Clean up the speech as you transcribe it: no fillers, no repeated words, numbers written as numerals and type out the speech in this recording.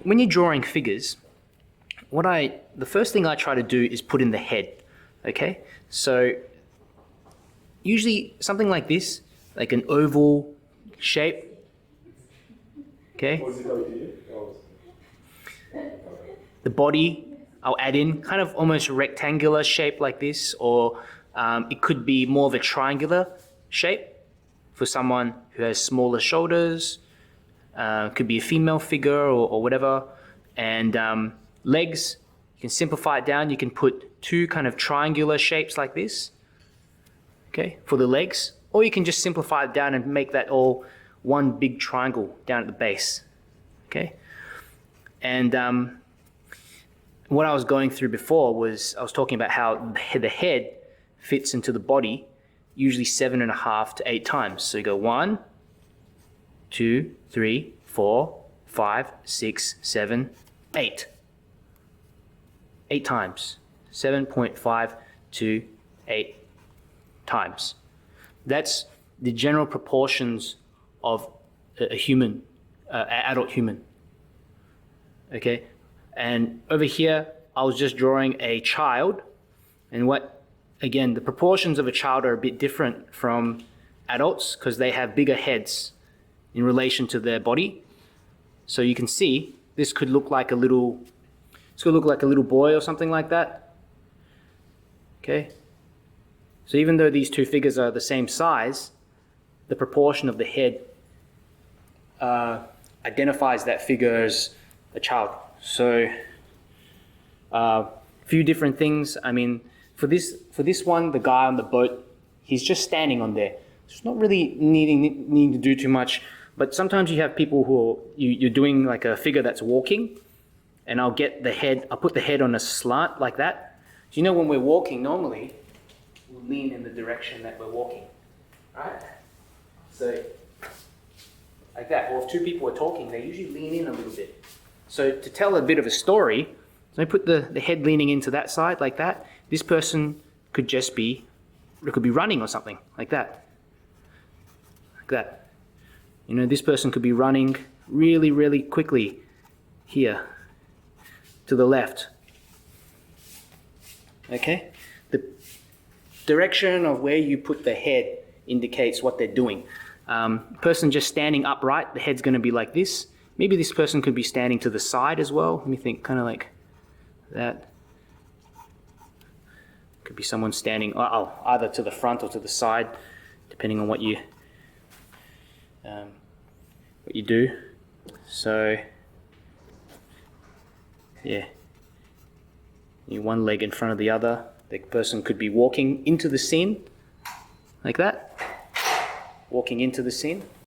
when you're drawing figures, the first thing I try to do is put in the head, okay? So usually something like this, like an oval shape, okay? The body, I'll add in kind of almost rectangular shape like this, or it could be more of a triangular shape for someone who has smaller shoulders. Could be a female figure or whatever. And legs, you can simplify it down. You can put two kind of triangular shapes like this, okay, for the legs. Or you can just simplify it down and make that all one big triangle down at the base, okay? And what I was going through before was I was talking about how the head fits into the body usually 7.5 to 8 times. So you go 1, 2, 3, 4, 5, 6, 7, 8. 8 times. 7.5 to 8 times. That's the general proportions of a human, adult human. Okay? And over here, I was just drawing a child. And again, the proportions of a child are a bit different from adults because they have bigger heads in relation to their body. So you can see this could look like a little boy or something like that. Okay? So even though these two figures are the same size, the proportion of the head identifies that figure as a child. So a few different things. I mean, for this one, the guy on the boat, he's just standing on there. It's not really needing to do too much. But sometimes you have people who you're doing like a figure that's walking, and I'll put the head on a slant like that. So you know when we're walking normally, we'll lean in the direction that we're walking, right? So like that. Or if two people are talking, they usually lean in a little bit. So to tell a bit of a story, so I put the head leaning into that side like that. This person could just be, it could be running or something like that. Like that. You know, this person could be running really, really quickly here to the left. Okay? The direction of where you put the head indicates what they're doing. Person just standing upright, the head's going to be like this. Maybe this person could be standing to the side as well. Let me think, kind of like that. Could be someone standing either to the front or to the side, depending on what you do. So yeah, one leg in front of the other. The person could be walking into the scene like that, walking into the scene.